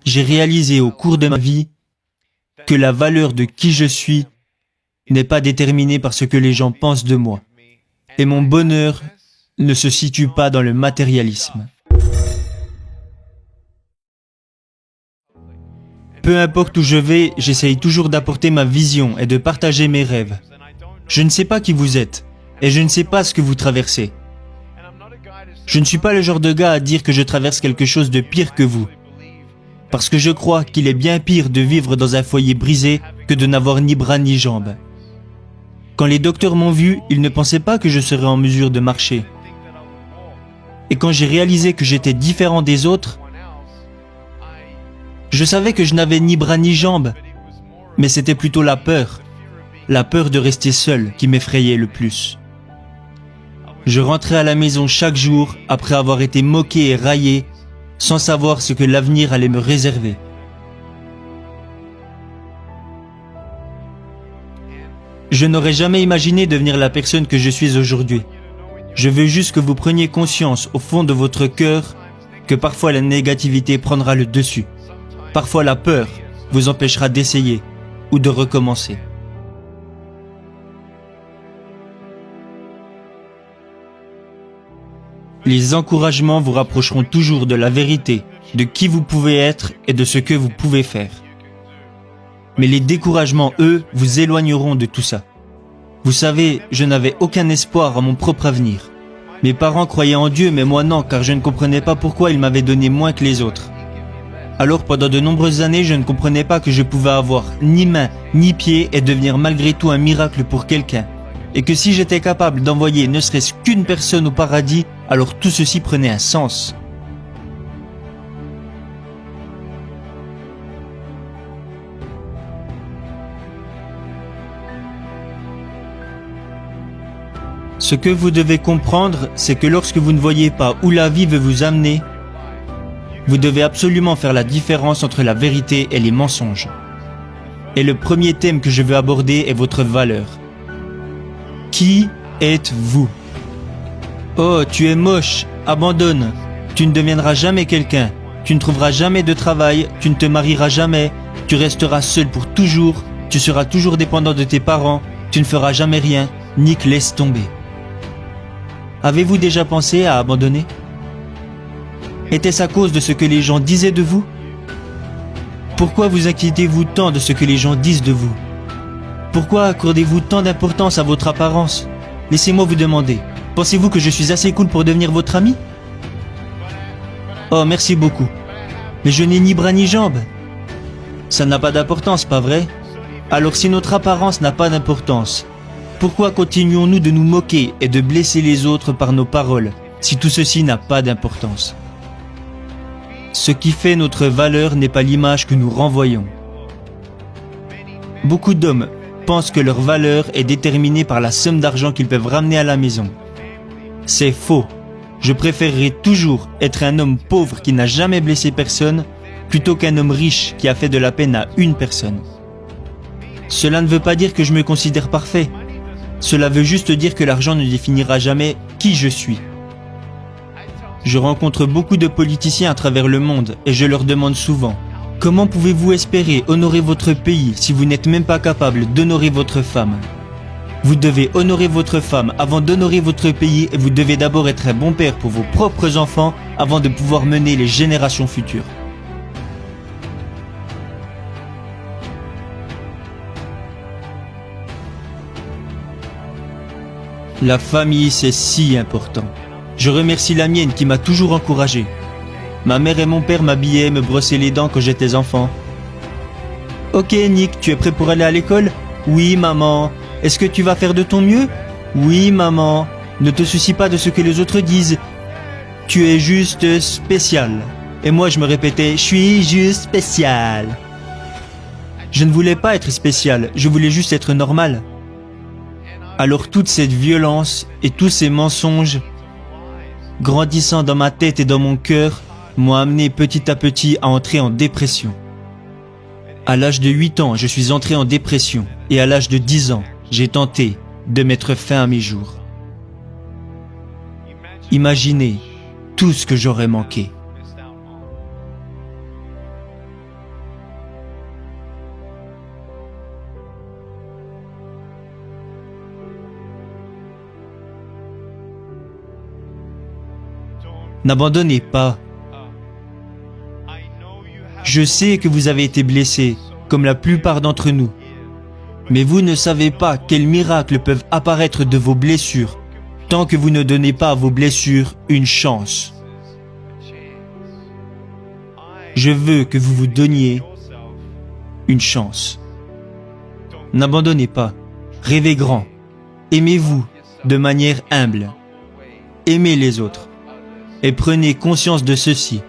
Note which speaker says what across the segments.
Speaker 1: j'ai réalisé au cours de ma vie que la valeur de qui je suis n'est pas déterminée par ce que les gens pensent de moi. Et mon bonheur ne se situe pas dans le matérialisme. Peu importe où je vais, j'essaye toujours d'apporter ma vision et de partager mes rêves. Je ne sais pas qui vous êtes, et je ne sais pas ce que vous traversez. Je ne suis pas le genre de gars à dire que je traverse quelque chose de pire que vous. Parce que je crois qu'il est bien pire de vivre dans un foyer brisé que de n'avoir ni bras ni jambes. Quand les docteurs m'ont vu, ils ne pensaient pas que je serais en mesure de marcher. Et quand j'ai réalisé que j'étais différent des autres, je savais que je n'avais ni bras ni jambes, mais c'était plutôt la peur de rester seul qui m'effrayait le plus. Je rentrais à la maison chaque jour après avoir été moqué et raillé, sans savoir ce que l'avenir allait me réserver. Je n'aurais jamais imaginé devenir la personne que je suis aujourd'hui. Je veux juste que vous preniez conscience au fond de votre cœur que parfois la négativité prendra le dessus. Parfois la peur vous empêchera d'essayer ou de recommencer. Les encouragements vous rapprocheront toujours de la vérité, de qui vous pouvez être et de ce que vous pouvez faire. Mais les découragements, eux, vous éloigneront de tout ça. Vous savez, je n'avais aucun espoir à mon propre avenir. Mes parents croyaient en Dieu, mais moi non, car je ne comprenais pas pourquoi ils m'avaient donné moins que les autres. Alors pendant de nombreuses années, je ne comprenais pas que je pouvais avoir ni main, ni pied et devenir malgré tout un miracle pour quelqu'un. Et que si j'étais capable d'envoyer ne serait-ce qu'une personne au paradis, alors tout ceci prenait un sens. Ce que vous devez comprendre, c'est que lorsque vous ne voyez pas où la vie veut vous amener, vous devez absolument faire la différence entre la vérité et les mensonges. Et le premier thème que je veux aborder est votre valeur. Qui êtes-vous? Oh, tu es moche, abandonne. Tu ne deviendras jamais quelqu'un. Tu ne trouveras jamais de travail, tu ne te marieras jamais, tu resteras seul pour toujours, tu seras toujours dépendant de tes parents, tu ne feras jamais rien. Nick, laisse tomber. Avez-vous déjà pensé à abandonner? Était-ce à cause de ce que les gens disaient de vous? Pourquoi vous inquiétez-vous tant de ce que les gens disent de vous? Pourquoi accordez-vous tant d'importance à votre apparence? Laissez-moi vous demander, pensez-vous que je suis assez cool pour devenir votre ami? Oh, merci beaucoup. Mais je n'ai ni bras ni jambes. Ça n'a pas d'importance, pas vrai? Alors si notre apparence n'a pas d'importance, pourquoi continuons-nous de nous moquer et de blesser les autres par nos paroles, si tout ceci n'a pas d'importance? Ce qui fait notre valeur n'est pas l'image que nous renvoyons. Beaucoup d'hommes pensent que leur valeur est déterminée par la somme d'argent qu'ils peuvent ramener à la maison. C'est faux. Je préférerais toujours être un homme pauvre qui n'a jamais blessé personne, plutôt qu'un homme riche qui a fait de la peine à une personne. Cela ne veut pas dire que je me considère parfait. Cela veut juste dire que l'argent ne définira jamais qui je suis. Je rencontre beaucoup de politiciens à travers le monde et je leur demande souvent: comment pouvez-vous espérer honorer votre pays si vous n'êtes même pas capable d'honorer votre femme? Vous devez honorer votre femme avant d'honorer votre pays et vous devez d'abord être un bon père pour vos propres enfants avant de pouvoir mener les générations futures. La famille, c'est si important. Je remercie la mienne qui m'a toujours encouragé. Ma mère et mon père m'habillaient et me brossaient les dents quand j'étais enfant. Ok Nick, tu es prêt pour aller à l'école? Oui maman. Est-ce que tu vas faire de ton mieux? Oui maman. Ne te soucie pas de ce que les autres disent. Tu es juste spécial. Et moi je me répétais, je suis juste spécial. Je ne voulais pas être spécial, je voulais juste être normal. Alors toute cette violence et tous ces mensonges grandissant dans ma tête et dans mon cœur m'ont amené petit à petit à entrer en dépression. À l'âge de 8 ans, je suis entré en dépression et à l'âge de 10 ans, j'ai tenté de mettre fin à mes jours. Imaginez tout ce que j'aurais manqué. N'abandonnez pas. Je sais que vous avez été blessé, comme la plupart d'entre nous. Mais vous ne savez pas quels miracles peuvent apparaître de vos blessures, tant que vous ne donnez pas à vos blessures une chance. Je veux que vous vous donniez une chance. N'abandonnez pas. Rêvez grand. Aimez-vous de manière humble. Aimez les autres. Et prenez conscience de ceci.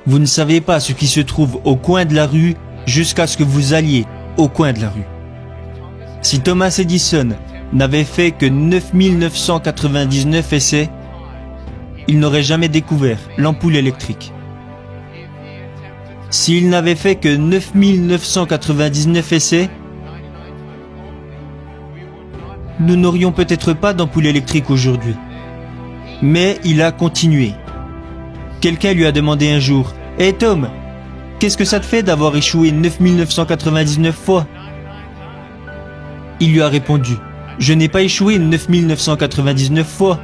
Speaker 1: Vous ne savez pas ce qui se trouve au coin de la rue jusqu'à ce que vous alliez au coin de la rue. Si Thomas Edison n'avait fait que 9999 essais, il n'aurait jamais découvert l'ampoule électrique. S'il n'avait fait que 9999 essais, nous n'aurions peut-être pas d'ampoule électrique aujourd'hui. Mais il a continué. Quelqu'un lui a demandé un jour « Hey Tom, qu'est-ce que ça te fait d'avoir échoué 9999 fois ?» Il lui a répondu « Je n'ai pas échoué 9999 fois.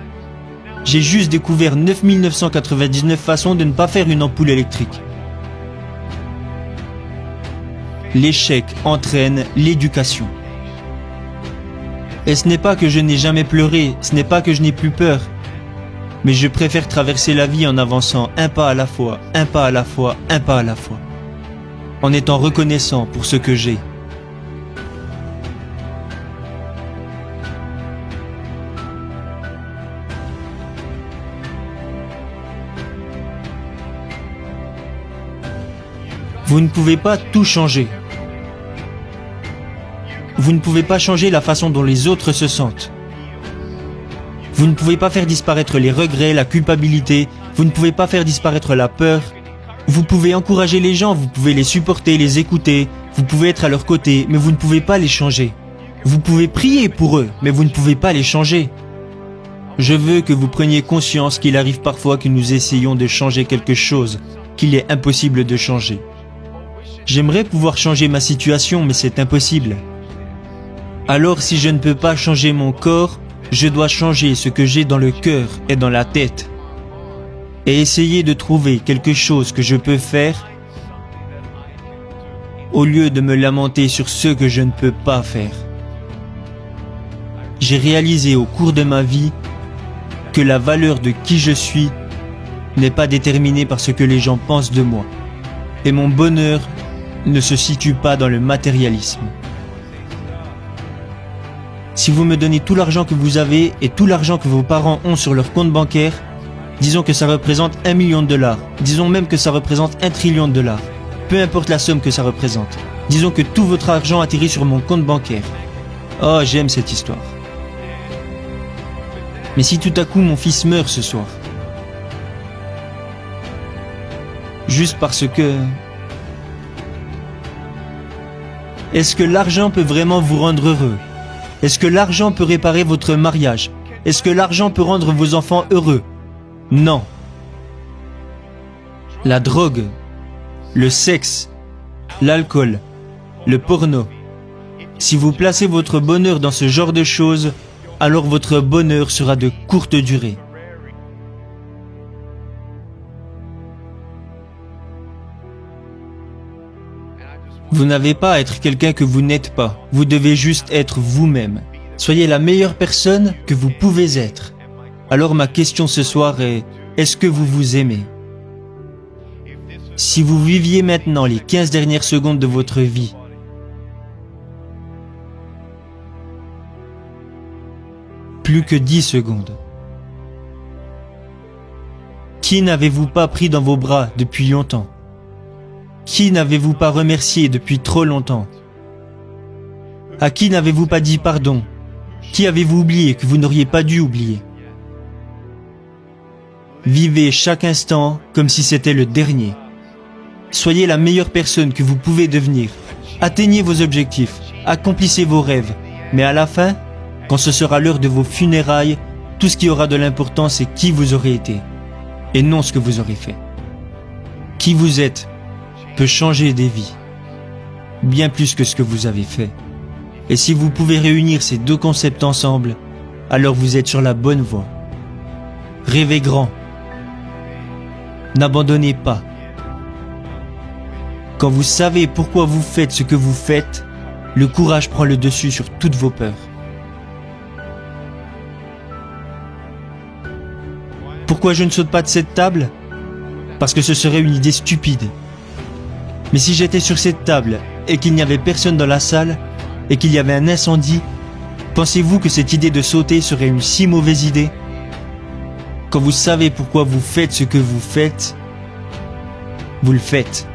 Speaker 1: J'ai juste découvert 9999 façons de ne pas faire une ampoule électrique. » L'échec entraîne l'éducation. Et ce n'est pas que je n'ai jamais pleuré, ce n'est pas que je n'ai plus peur, mais je préfère traverser la vie en avançant un pas à la fois, un pas à la fois, un pas à la fois, en étant reconnaissant pour ce que j'ai. Vous ne pouvez pas tout changer. Vous ne pouvez pas changer la façon dont les autres se sentent. Vous ne pouvez pas faire disparaître les regrets, la culpabilité. Vous ne pouvez pas faire disparaître la peur. Vous pouvez encourager les gens, vous pouvez les supporter, les écouter. Vous pouvez être à leur côté, mais vous ne pouvez pas les changer. Vous pouvez prier pour eux, mais vous ne pouvez pas les changer. Je veux que vous preniez conscience qu'il arrive parfois que nous essayons de changer quelque chose qu'il est impossible de changer. J'aimerais pouvoir changer ma situation, mais c'est impossible. Alors si je ne peux pas changer mon corps, je dois changer ce que j'ai dans le cœur et dans la tête. Et essayer de trouver quelque chose que je peux faire au lieu de me lamenter sur ce que je ne peux pas faire. J'ai réalisé au cours de ma vie que la valeur de qui je suis n'est pas déterminée par ce que les gens pensent de moi. Et mon bonheur ne se situe pas dans le matérialisme. Si vous me donnez tout l'argent que vous avez et tout l'argent que vos parents ont sur leur compte bancaire, disons que ça représente 1 million de dollars, disons même que ça représente 1 trillion de dollars, peu importe la somme que ça représente, disons que tout votre argent atterrit sur mon compte bancaire. Oh, j'aime cette histoire. Mais si tout à coup mon fils meurt ce soir, juste parce que... Est-ce que l'argent peut vraiment vous rendre heureux? Est-ce que l'argent peut réparer votre mariage? Est-ce que l'argent peut rendre vos enfants heureux? Non. La drogue, le sexe, l'alcool, le porno. Si vous placez votre bonheur dans ce genre de choses, alors votre bonheur sera de courte durée. Vous n'avez pas à être quelqu'un que vous n'êtes pas. Vous devez juste être vous-même. Soyez la meilleure personne que vous pouvez être. Alors ma question ce soir est, est-ce que vous vous aimez? Si vous viviez maintenant les 15 dernières secondes de votre vie, plus que 10 secondes, qui n'avez-vous pas pris dans vos bras depuis longtemps? Qui n'avez-vous pas remercié depuis trop longtemps? À qui n'avez-vous pas dit pardon? Qui avez-vous oublié que vous n'auriez pas dû oublier? Vivez chaque instant comme si c'était le dernier. Soyez la meilleure personne que vous pouvez devenir. Atteignez vos objectifs, accomplissez vos rêves. Mais à la fin, quand ce sera l'heure de vos funérailles, tout ce qui aura de l'importance c'est qui vous aurez été, et non ce que vous aurez fait. Qui vous êtes peut changer des vies, bien plus que ce que vous avez fait. Et si vous pouvez réunir ces deux concepts ensemble, alors vous êtes sur la bonne voie. Rêvez grand. N'abandonnez pas. Quand vous savez pourquoi vous faites ce que vous faites, le courage prend le dessus sur toutes vos peurs. Pourquoi je ne saute pas de cette table? Parce que ce serait une idée stupide. Mais si j'étais sur cette table et qu'il n'y avait personne dans la salle et qu'il y avait un incendie, pensez-vous que cette idée de sauter serait une si mauvaise idée? Quand vous savez pourquoi vous faites ce que vous faites, vous le faites.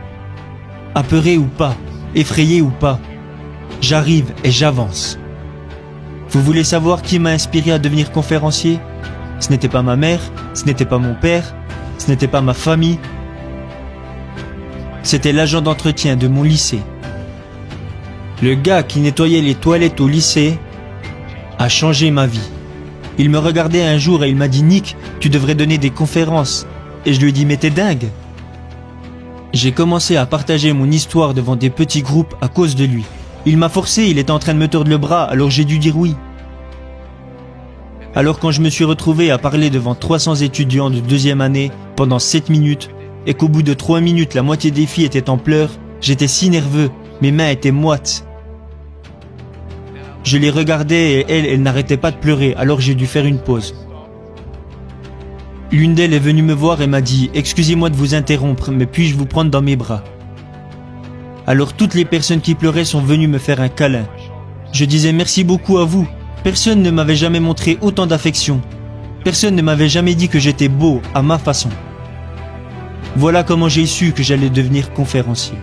Speaker 1: Apeuré ou pas, effrayé ou pas, j'arrive et j'avance. Vous voulez savoir qui m'a inspiré à devenir conférencier? Ce n'était pas ma mère, ce n'était pas mon père, ce n'était pas ma famille. C'était l'agent d'entretien de mon lycée. Le gars qui nettoyait les toilettes au lycée a changé ma vie. Il me regardait un jour et il m'a dit « Nick, tu devrais donner des conférences ». Et je lui ai dit « Mais t'es dingue ». J'ai commencé à partager mon histoire devant des petits groupes à cause de lui. Il m'a forcé, il était en train de me tordre le bras, alors j'ai dû dire oui. Alors quand je me suis retrouvé à parler devant 300 étudiants de deuxième année pendant 7 minutes, et qu'au bout de 3 minutes la moitié des filles étaient en pleurs, j'étais si nerveux, mes mains étaient moites. Je les regardais et elle n'arrêtait pas de pleurer, alors j'ai dû faire une pause. L'une d'elles est venue me voir et m'a dit « Excusez-moi de vous interrompre, mais puis-je vous prendre dans mes bras ?» Alors toutes les personnes qui pleuraient sont venues me faire un câlin. Je disais « Merci beaucoup à vous. Personne ne m'avait jamais montré autant d'affection. Personne ne m'avait jamais dit que j'étais beau à ma façon. » Voilà comment j'ai su que j'allais devenir conférencier.